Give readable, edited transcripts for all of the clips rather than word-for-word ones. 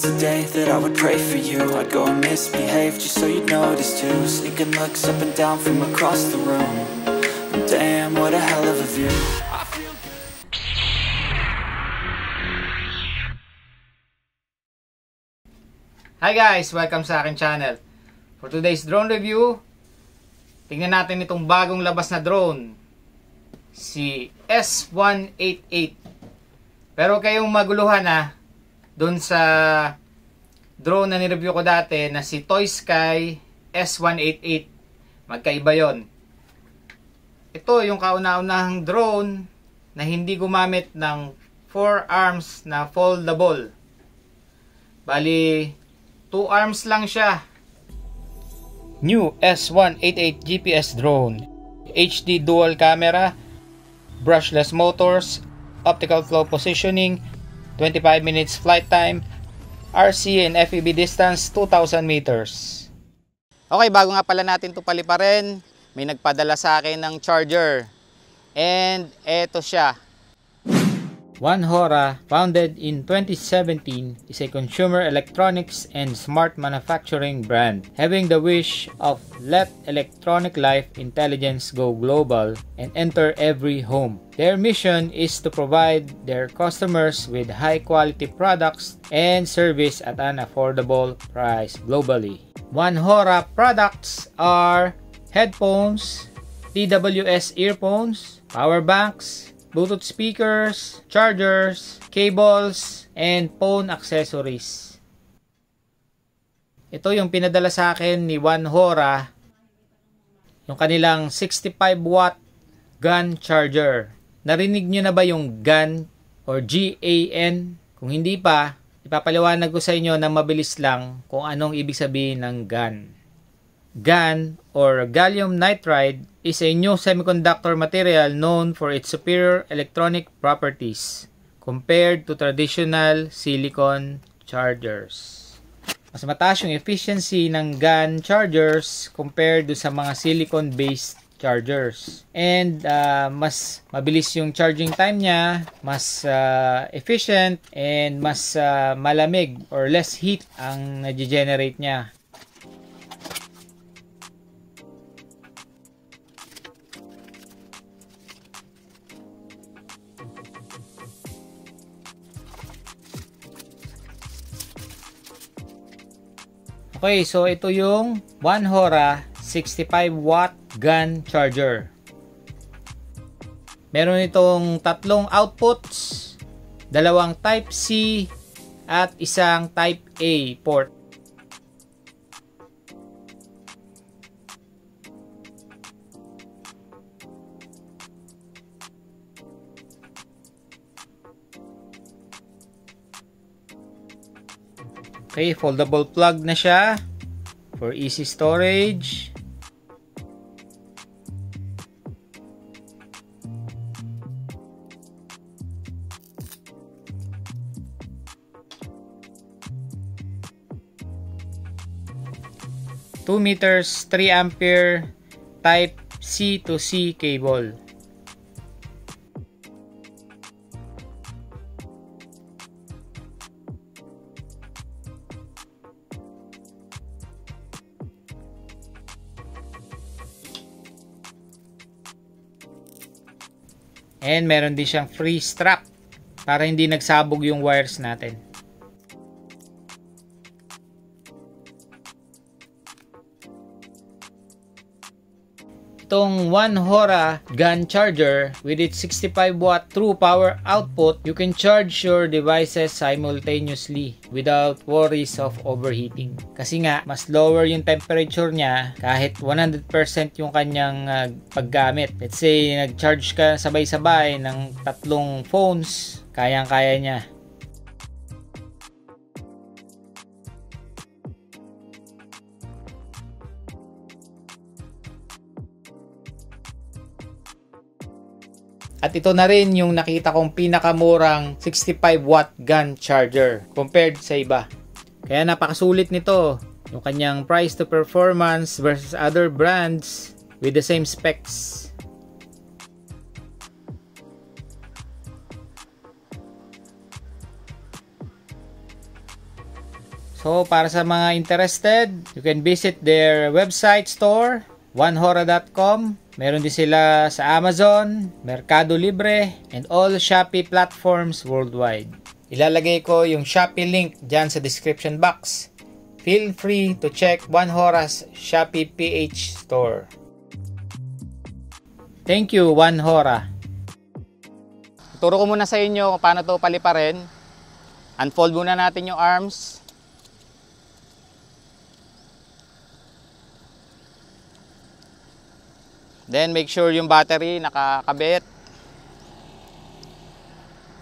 it's the day that I would pray for you. I'd go and misbehave just so you'd notice too. Sneaking looks up and down from across the room. Damn, what a hell of a view. Hi guys! Welcome sa akin channel. For today's drone review, tingnan natin itong bagong labas na drone, si S188. Pero kayong maguluhan dun sa drone na nireview ko dati na si Toy Sky S188. Magkaiba yon. Ito yung kauna-unahang drone na hindi gumamit ng 4 arms na foldable. Bali, 2 arms lang siya. New S188 GPS drone. HD dual camera, brushless motors, optical flow positioning, 25 minutes flight time, RC and FEV distance 2,000 meters. Okay, bago nga pala natin ito paliparin, may nagpadala sa akin ng charger. And eto siya. One Hora, founded in 2017, is a consumer electronics and smart manufacturing brand, having the wish of let electronic life intelligence go global and enter every home. Their mission is to provide their customers with high-quality products and service at an affordable price globally. One Hora products are headphones, TWS earphones, power banks, Bluetooth speakers, chargers, cables, and phone accessories. Ito yung pinadala sa akin ni One Hora, yung kanilang 65 watt GAN charger. Narinig nyo na ba yung GAN or GAN? Kung hindi pa, ipapaliwanag ko sa inyo na mabilis lang kung anong ibig sabihin ng GAN. GAN or gallium nitride is a new semiconductor material known for its superior electronic properties compared to traditional silicon chargers. Mas mataas yung efficiency ng GAN chargers compared do sa mga silicon-based chargers. And mas mabilis yung charging time niya, mas efficient, and mas malamig or less heat ang nag-generate niya. Okay, so ito yung One Hora 65 watt GAN charger. Meron itong 3 outputs, 2 Type C at isang Type A port. Okay, foldable plug na siya for easy storage. (2 meters, 3 ampere Type C to C cable). And meron din siyang free strap para hindi nagsabog yung wires natin. Itong One Hora GAN charger with its 65 watt true power output, you can charge your devices simultaneously without worries of overheating. Kasi nga, mas lower yung temperature niya kahit 100% yung kanyang paggamit. Let's say, nag-charge ka sabay-sabay ng 3 phones, kayang-kaya niya. At ito na rin yung nakita kong pinakamurang 65 watt GAN charger compared sa iba. Kaya napakasulit nito. Yung kanyang price to performance versus other brands with the same specs. So, para sa mga interested, you can visit their website store, onehora.com. Meron din sila sa Amazon, Mercado Libre, and all Shopee platforms worldwide. Ilalagay ko yung Shopee link dyan sa description box. Feel free to check One Hora's Shopee PH store. Thank you, One Hora. Turo ko muna sa inyo kung paano to paliparin. Unfold muna natin yung arms. Then make sure yung battery nakakabit.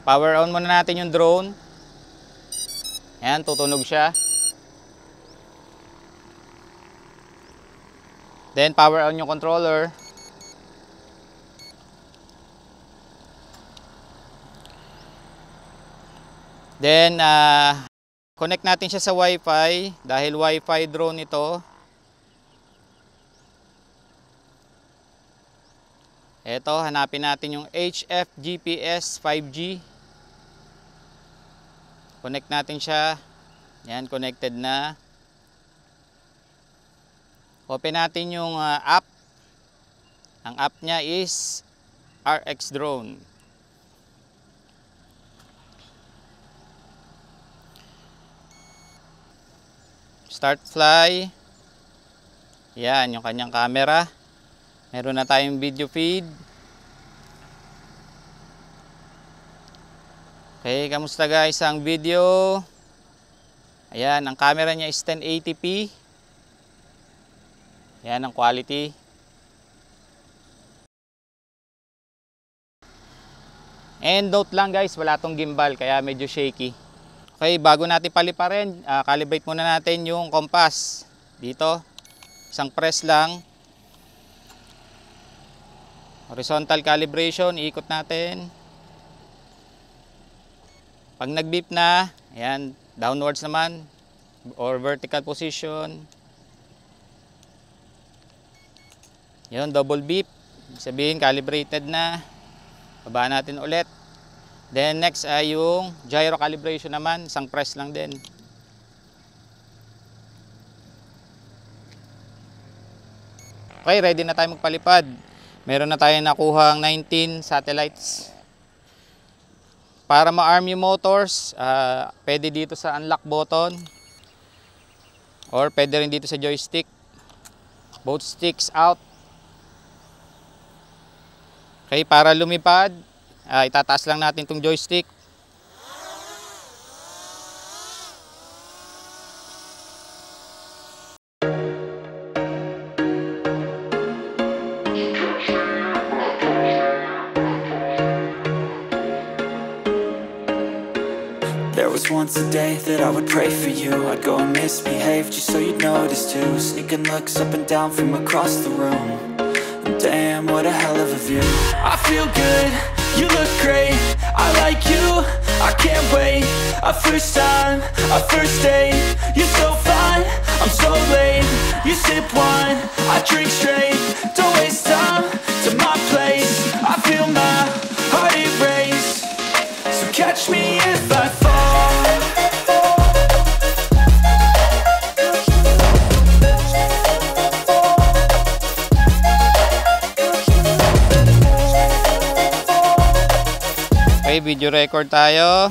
Power on muna natin yung drone. Ayan, tutunog siya. Then power on yung controller. Then connect natin siya sa Wi-Fi dahil Wi-Fi drone ito. Ito, hanapin natin yung HF GPS 5G. Connect natin siya. Yan, connected na. Open natin yung app. Ang app niya is RX Drone. Start fly. Yan, yung kanyang camera. Meron na tayong video feed. Okay, kamusta guys ang video? Ayan, ang camera niya is 1080p. Ayan ang quality. And note lang guys, wala tong gimbal kaya medyo shaky. Okay, bago natin paliparin, calibrate muna natin yung compass. Dito, isang press lang. Horizontal calibration, iikot natin. Pag nag-beep na, ayan, downwards naman or vertical position. Yun, double beep. Ibig sabihin, calibrated na. Baba natin ulit. Then next ay yung gyro calibration naman, isang press lang din. Okay, ready na tayo magpalipad. Meron na tayong nakuhang 19 satellites. Para ma-arm yung motors, pwede dito sa unlock button or pwede rin dito sa joystick. Both sticks out. Okay, para lumipad, itataas lang natin itong joystick. There was once a day that I would pray for you. I'd go and misbehave just so you'd notice too. Sneaking looks up and down from across the room. And damn, what a hell of a view. I feel good, you look great, I like you, I can't wait. A first time, a first date. You're so fine, I'm so late. You sip wine, I drink straight. Don't waste time to my place. I feel my heart erase. So catch me if I fall. Okay, video record tayo.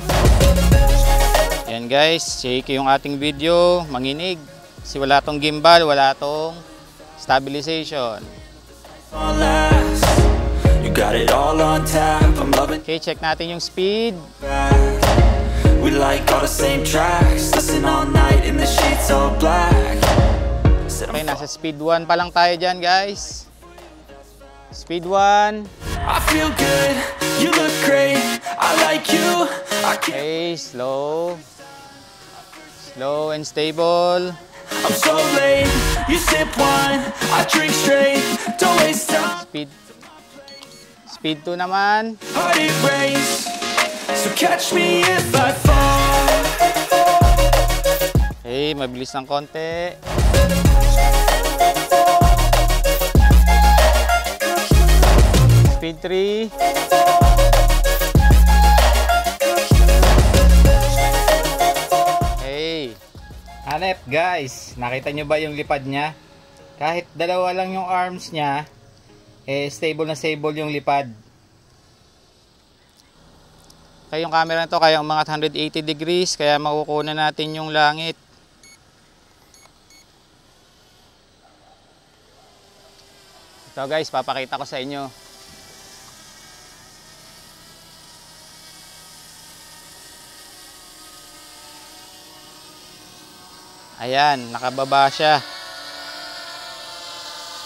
Yan guys, shaky yung ating video, manginig. Kasi wala tong gimbal, wala tong stabilization. You got it all on tap. I'm loving. Okay, check natin yung speed. We like all the same tracks. Listen all night in the sheets all black. Okay, nasa speed 1 pa lang tayo dyan guys. Speed 1. I feel good, you look great, I like you, I can't. Okay, slow. Slow and stable. I'm so late, you sip wine, I drink straight. Don't waste time. Speed 2 naman. Heart erase. So catch me if I fall. Okay, mabilis ng konti. Speed 3. Okay. left guys, nakita nyo ba yung lipad niya? Kahit dalawa lang yung arms niya, stable na stable yung lipad. Kaya yung camera na to, kaya mga 180 degrees, kaya makukunan natin yung langit. Ito guys, papakita ko sa inyo. Ayan, nakababa siya.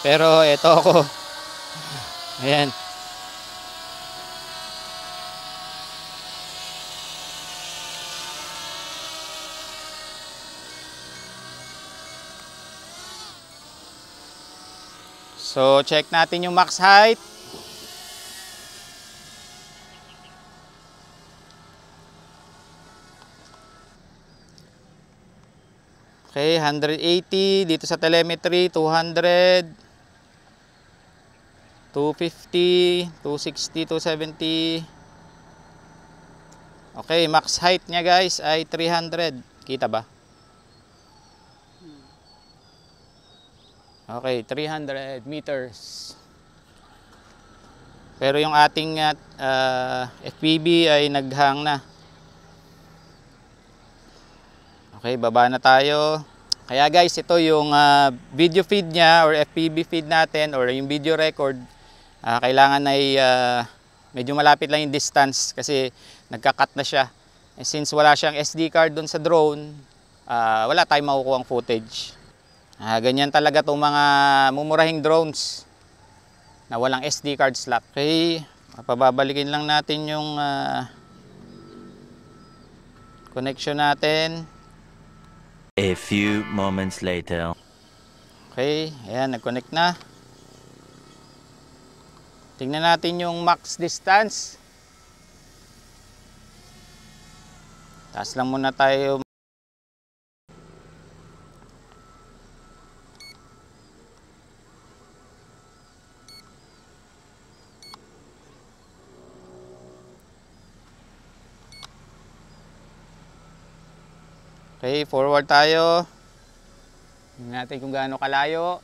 Pero ito ako. Ayan. So, check natin yung max height. Okay, 180 dito sa telemetry, 200, 250, 260, 270. Okay, max height niya guys ay 300. Kita ba? Okay, 300 meters. Pero yung ating FPV ay naghang na. Okay, baba na tayo. Kaya guys, ito yung video feed niya or FPV feed natin or yung video record. Kailangan ay medyo malapit lang yung distance kasi nagka-cut na siya. And since wala siyang SD card dun sa drone, wala tayong makukuha ang footage. Ganyan talaga itong mga mumurahing drones na walang SD card slot. Okay, pababalikin lang natin yung connection natin. A few moments later. Okay, ayan, nag-connect na. Tingnan natin yung max distance. Taas lang muna tayo. Okay, forward tayo. Tingnan natin kung gaano kalayo.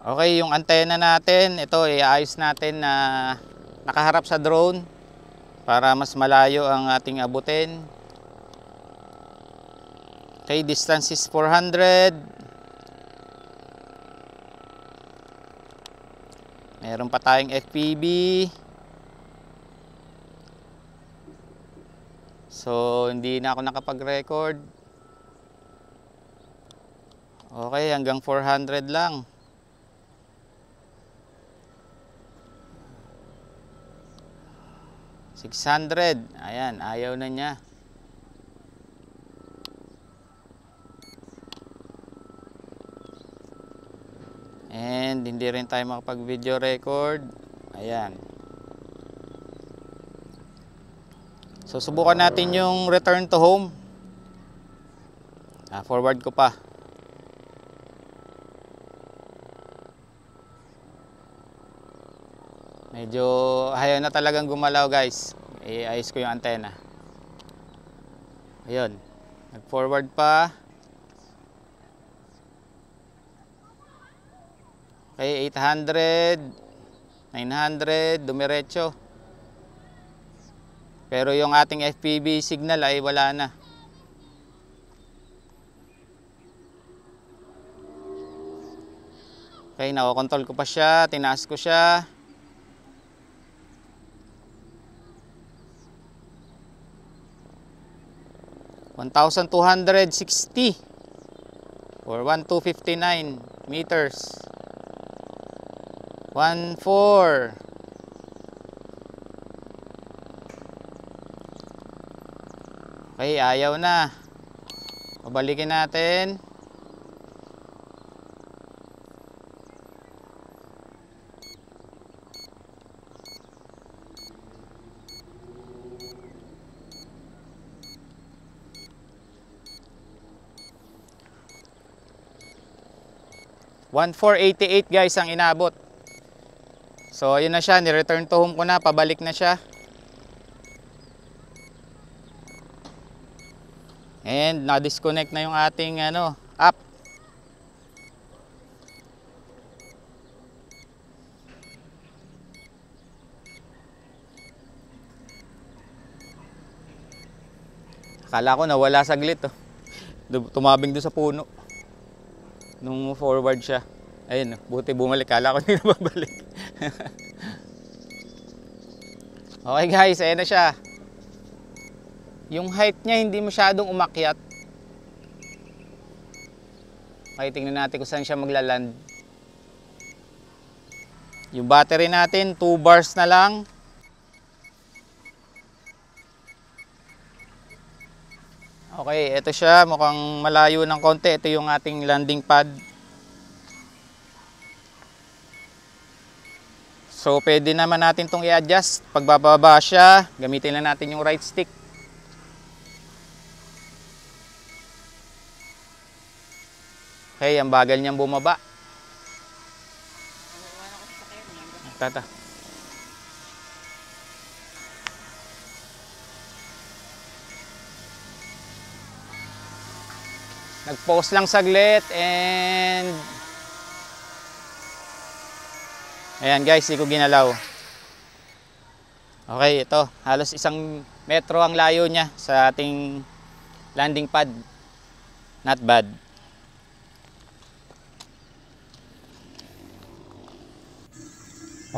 Okay, yung antena natin, ito iayos natin na nakaharap sa drone para mas malayo ang ating abutin. Okay, distance is 400. Meron pa tayong FPV. So, hindi na ako nakapag-record. Okay, hanggang 400 lang. $600. Ayan, ayaw na niya. And hindi rin tayo makapag-video record. Ayan. So, subukan natin yung return to home. Forward ko pa. Medyo ayaw na talagang gumalaw guys. Iayos ko yung antena. Ayun. Nag-forward pa. Okay, 800, 900, dumiretso. Pero yung ating FPV signal ay wala na. Okay, nakokontrol ko pa siya, tinaas ko siya. $1,260 or 1,259 meters. 1,4. Okay, ayaw na. Pabalikin natin. 1,488 guys ang inabot. So ayun na siya, ni-return to home ko na, pabalik na siya. And na-disconnect na yung ating app. Akala ko nawala saglit oh. Tumabing doon sa puno. Nung forward siya. Ayun, buti bumalik. Akala ko hindi na babalik. Okay guys, ayan na siya. Yung height niya hindi masyadong umakyat. Okay, tingnan natin kung saan siya maglaland. Yung battery natin, 2 bars na lang. Okay, ito siya. Mukhang malayo ng konti. Ito yung ating landing pad. So, pwede naman natin itong i-adjust. Pag bababa siya, gamitin lang natin yung right stick. Okay, ang bagal niyang bumaba. Tata. Nag-pause lang saglit and ayan guys, di ko ginalaw. Okay, ito. Halos 1 metro ang layo niya sa ating landing pad. Not bad.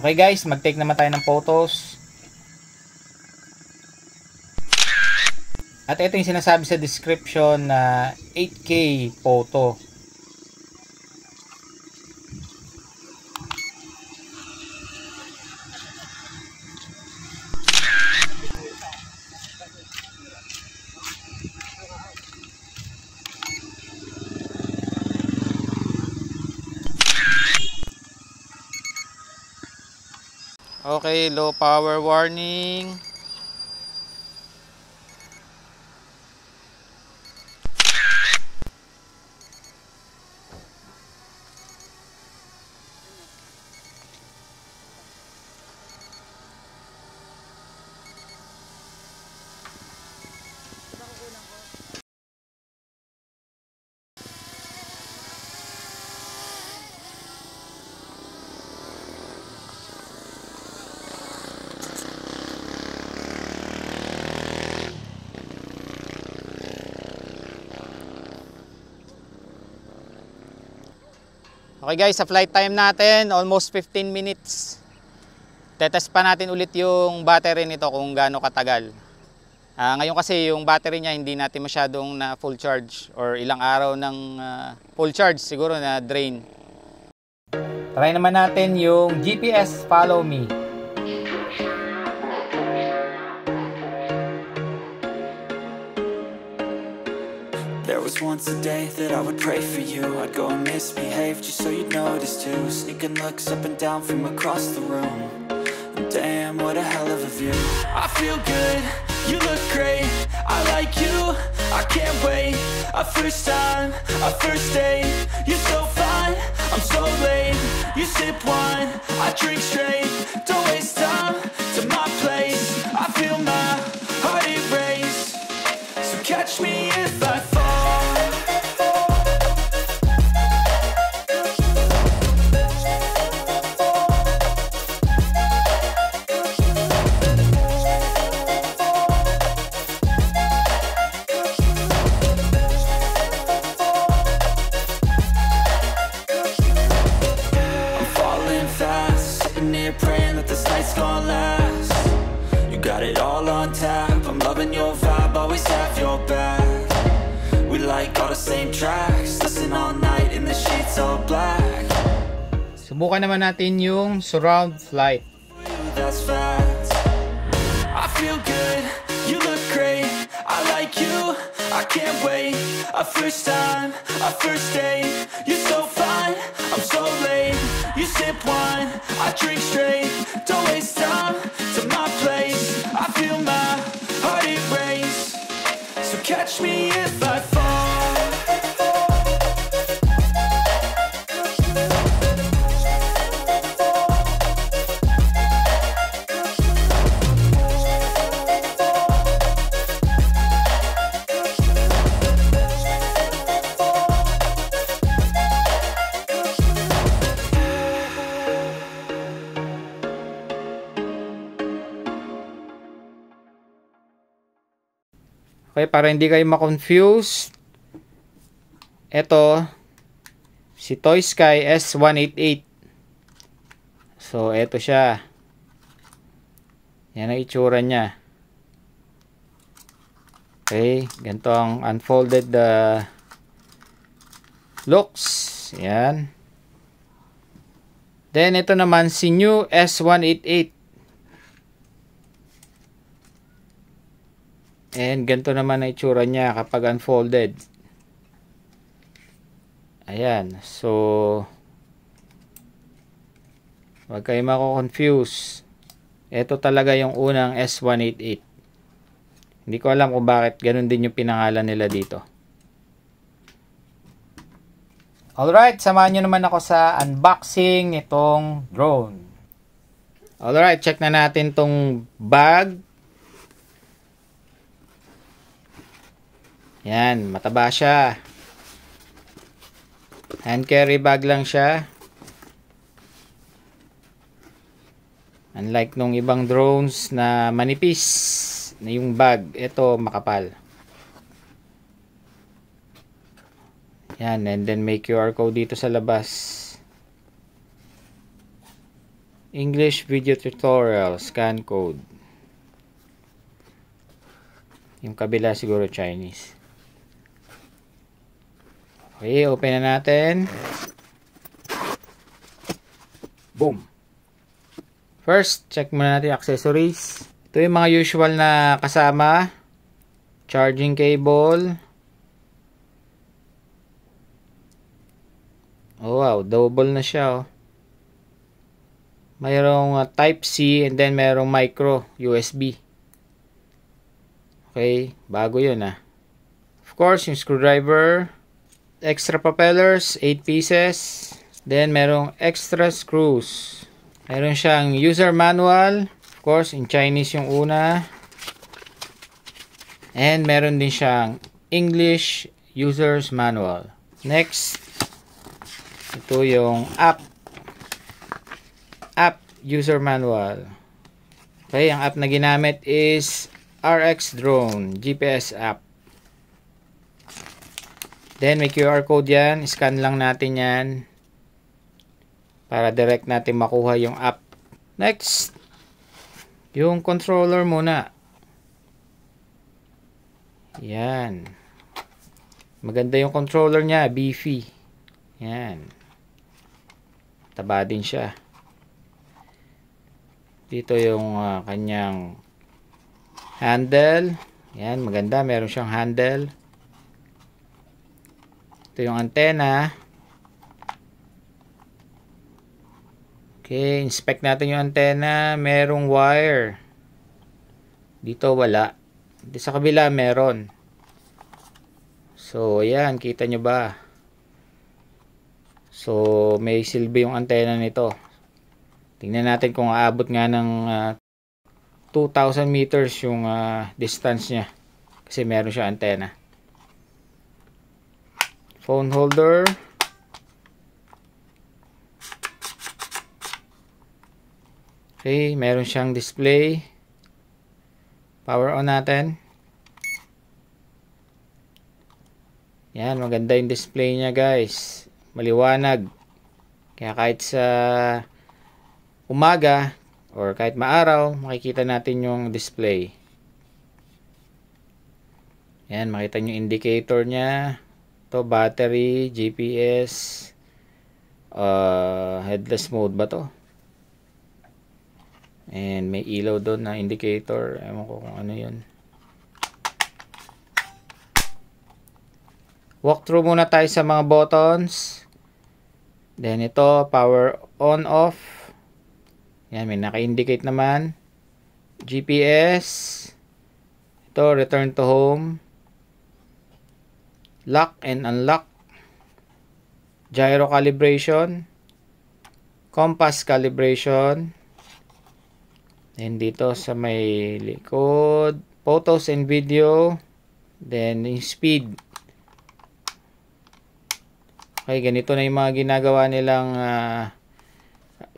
Okay guys, mag-take naman tayo ng photos. At ito yung sinasabi sa description na 8K photo. Okay, low power warning. Okay guys, sa flight time natin, almost 15 minutes. Tetest pa natin ulit yung battery nito kung gaano katagal. Ngayon kasi yung battery niya hindi natin masyadong na full charge or ilang araw ng full charge siguro na drain. Try naman natin yung GPS Follow Me. There was once a day that I would pray for you. I'd go and misbehave just so you'd notice too. Sneaking looks up and down from across the room. And damn, what a hell of a view. I feel good, you look great. I like you, I can't wait. A first time, a first date. You're so fine, I'm so late. You sip wine, I drink straight. Don't waste time to my place. I feel my heart erase. So catch me if I fall. Praying that this night's gonna last. You got it all on tap. I'm loving your vibe, always have your back. We like all the same tracks. Listen all night in the sheets all black. Subukan naman natin yung surround flight. That's facts. I feel good, you look great. I like you, I can't wait. A first time, a first date. You're so fine, I'm so late. You sip wine, I drink straight. Don't waste time to my place. I feel my heart erase. So catch me if I fall. Okay, para hindi kayo ma-confuse, ito, si Toy Sky S188. So, ito siya. Yan ang itsura niya. Okay, ganito ang unfolded looks. Yan. Then, ito naman si new S188. And ganito naman ang itsura niya kapag unfolded. Ayan. So, huwag kayo mako-confuse. Ito talaga yung unang S188. Hindi ko alam kung bakit ganun din yung pinangalan nila dito. Alright, samahan nyo naman ako sa unboxing nitong drone. Alright, check na natin tong bag. Yan, mataba siya. Hand carry bag lang siya. Unlike nung ibang drones na manipis na yung bag, ito makapal. Yan, and then may QR code dito sa labas. English video tutorial, scan code. Yung kabila siguro Chinese. Okay, open na natin. Boom! First, check muna natin accessories. Ito yung mga usual na kasama. Charging cable. Oh wow, double na siya. Oh. Mayroong type C and then mayroong micro USB. Okay, bago yun ah. Of course, yung screwdriver. Extra propellers, 8 pieces. Then, merong extra screws. Meron siyang user manual. Of course, in Chinese yung una. And meron din siyang English user's manual. Next, ito yung app user manual. Okay, ang app na ginamit is RX Drone GPS app. Then may QR code yan. Scan lang natin yan para direct natin makuha yung app. Next, yung controller muna. Yan. Maganda yung controller niya, beefy. Yan. Taba din siya. Dito yung kanyang handle. Yan, maganda. Meron siyang handle. Ito yung antenna. Okay, inspect natin yung antenna. Merong wire. Dito wala. Dito sa kabila meron. So, ayan. Kita nyo ba? So, may silbi yung antenna nito. Tingnan natin kung aabot nga ng 2,000 meters yung distance niya. Kasi meron siya antenna. Phone holder. Okay, meron siyang display. Power on natin. Yan, maganda yung display niya guys. Maliwanag. Kaya kahit sa umaga or kahit maaraw, makikita natin yung display. Yan, makita nyo yung indicator niya. Ito, battery, GPS, headless mode ba to? And may ilaw doon na indicator. Ewan ko kung ano yun. Walk through muna tayo sa mga buttons. Then ito, power on off. Yan, may naka-indicate naman. GPS. Ito, return to home. Lock and unlock. Gyro calibration. Compass calibration. And dito sa may likod, photos and video. Then yung speed. Okay, ganito na yung mga ginagawa nilang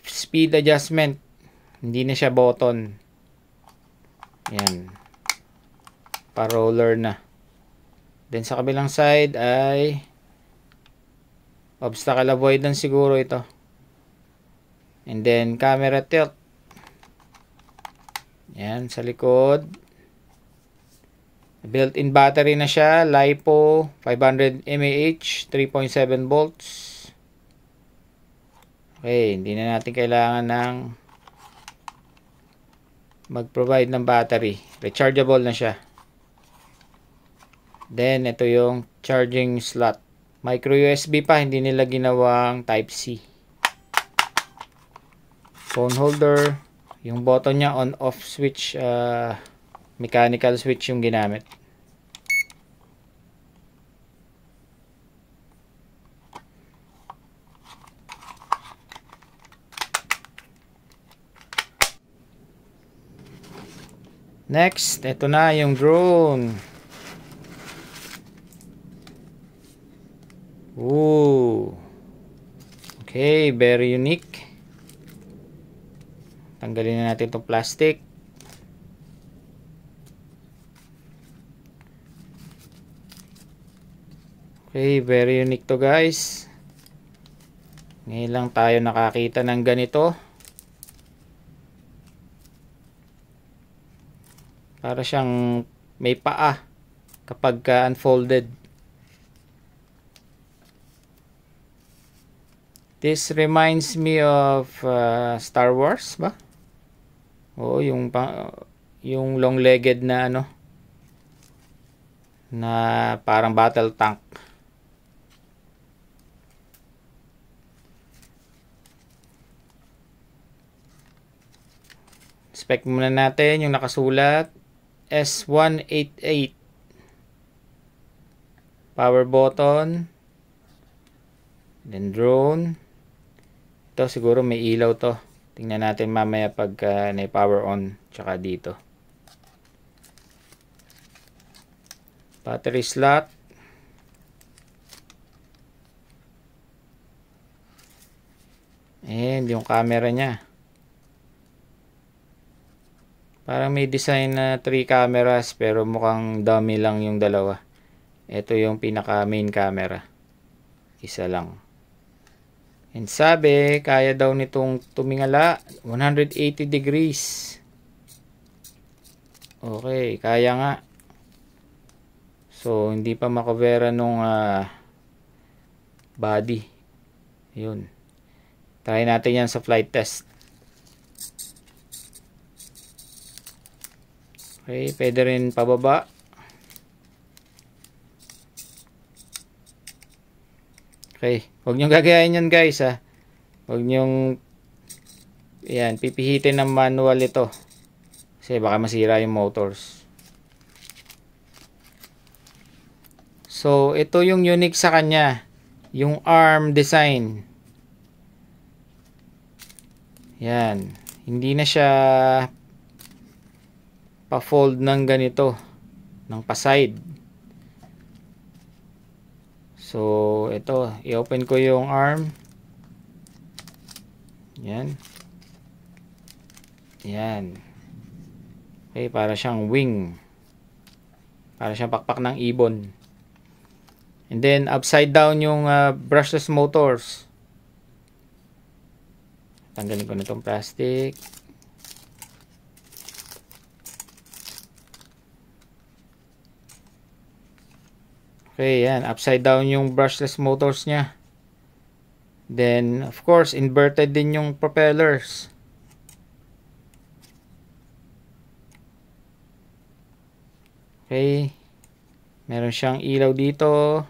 speed adjustment. Hindi na siya button. Yan. Pa-roller na. Then sa kabilang side ay obstacle avoidance siguro ito. And then camera tilt. Yan, sa likod. Built-in battery na siya. LiPo 500 mAh, 3.7 volts. Okay, hindi na natin kailangan ng mag-provide ng battery. Rechargeable na siya. Then, ito yung charging slot. Micro USB pa, hindi nila ginawang Type-C. Phone holder. Yung button niya, on-off switch, mechanical switch yung ginamit. Next, ito na yung drone. Ooh. Okay, very unique. Tanggalin na natin itong plastic. Okay, very unique to guys. Ngayon lang tayo nakakita ng ganito. Para siyang may paa kapag unfolded. This reminds me of Star Wars ba? Oo, yung long-legged na ano, na parang battle tank. Spec muna natin yung nakasulat. S188. Power button. Then drone. Ito siguro may ilaw to. Tingnan natin mamaya pag na-power on. Tsaka dito. Battery slot. And yung camera niya. Parang may design na 3 cameras pero mukhang dummy lang yung dalawa. Ito yung pinaka main camera. Isa lang. And sabi, kaya daw nitong tumingala 180 degrees. Okay, kaya nga. So, hindi pa makavera nung body. Yun. Try natin yan sa flight test. Okay, pwede rin pababa. Okay, huwag nyo gagayahin yun guys ha. Huwag nyo yan, pipihitin ng manual ito. Kasi baka masira yung motors. So, ito yung unique sa kanya. Yung arm design. Yan. Hindi na siya pa-fold ng ganito. Ng pa-side. So, ito. I-open ko yung arm. Yan. Yan. Okay, para siyang wing. Para siyang pakpak ng ibon. And then, upside down yung brushless motors. Tanggalin ko na itong plastic. Okay, yan. Upside down yung brushless motors niya. Then, of course, inverted din yung propellers. Okay. Meron siyang ilaw dito.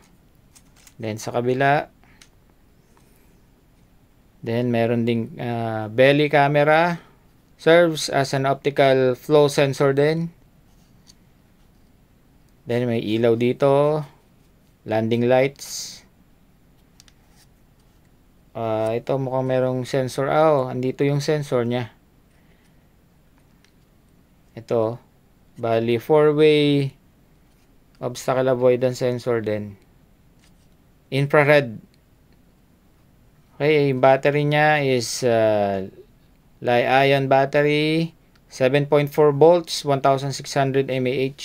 Then, sa kabila. Then, meron ding belly camera. Serves as an optical flow sensor din. Then, may ilaw dito. Landing lights. Ito mukhang merong sensor. Andito yung sensor niya. Ito. Bali, 4-way obstacle avoidance sensor din. Infrared. Okay, yung battery niya is Li-ion battery. 7.4 volts, 1600 mAh.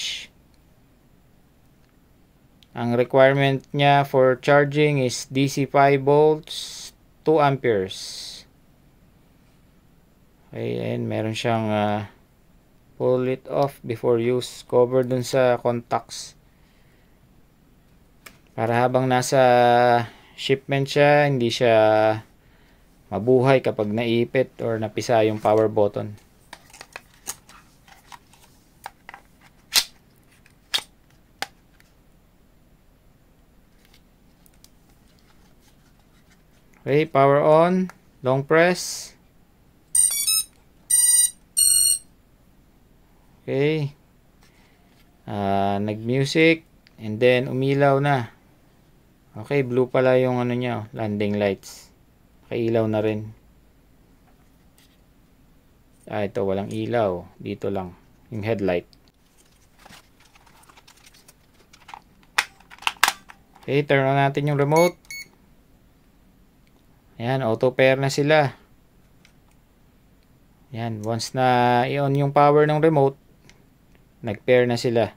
Ang requirement niya for charging is DC 5 volts, 2 amperes. Okay, and meron siyang pull it off before use cover dun sa contacts. Para habang nasa shipment siya, hindi siya mabuhay kapag naipit or napisa yung power button. Okay, power on, long press. Okay. Nag-music and then umilaw na. Okay, blue pala yung ano niya, landing lights. Nakailaw na rin. Ito walang ilaw, dito lang yung headlight. Okay, turn on natin yung remote. Ayan, auto pair na sila. Ayan, once na i-on yung power ng remote, nag-pair na sila.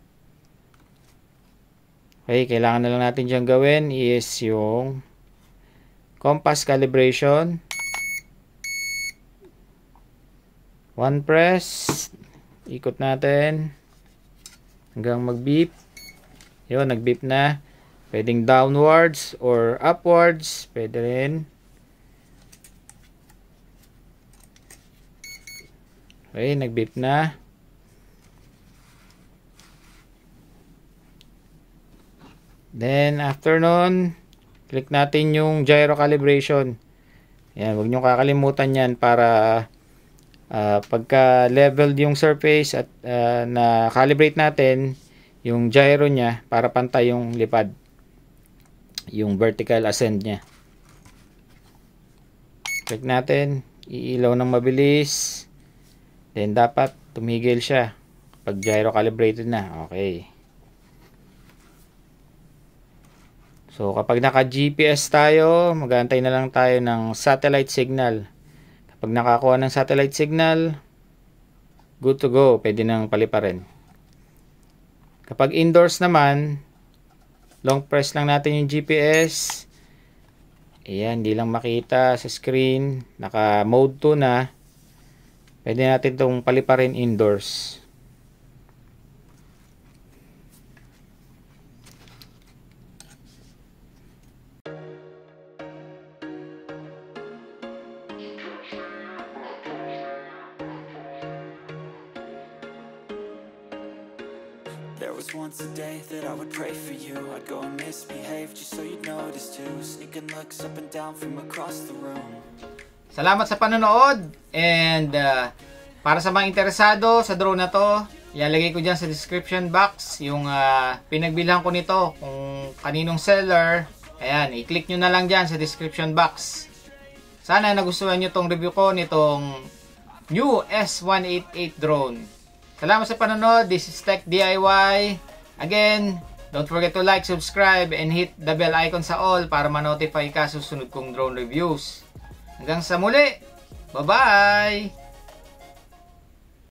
Okay, kailangan na lang natin dyan gawin is yung compass calibration. One press, ikot natin hanggang mag-beep. Yun, nag-beep na. Pwedeng downwards or upwards, pwede rin. Okay, nag-beep na. Then, after nun, click natin yung gyro calibration. Ayan, huwag nyo kakalimutan yan para pagka leveled yung surface at na-calibrate natin yung gyro nya para pantay yung lipad. Yung vertical ascend nya. Click natin, iilaw ng mabilis. Then dapat tumigil siya pag gyro calibrated na. Okay. So kapag naka GPS tayo, mag-aantay na lang tayo ng satellite signal. Kapag nakakuha ng satellite signal, good to go. Pwede nang paliparin. Kapag indoors naman, long press lang natin yung GPS. Ayan, hindi lang makita sa screen. Naka mode 2 na. Pwede natin itong paliparin indoors. There was once a day that I would pray for you. I'd go and misbehave just so you'd notice too. Sneaking looks up and down from across the room. Salamat sa panonood, and para sa mga interesado sa drone na to, ilalagay ko dyan sa description box yung pinagbilhan ko nito, kung kaninong seller. Ayan, i-click nyo na lang dyan sa description box. Sana nagustuhan nyo tong review ko nitong new S188 drone. Salamat sa panonood. This is Tech DIY. Again, don't forget to like, subscribe, and hit the bell icon sa all para ma-notify ka susunod kong drone reviews. Hanggang sa muli. Bye-bye!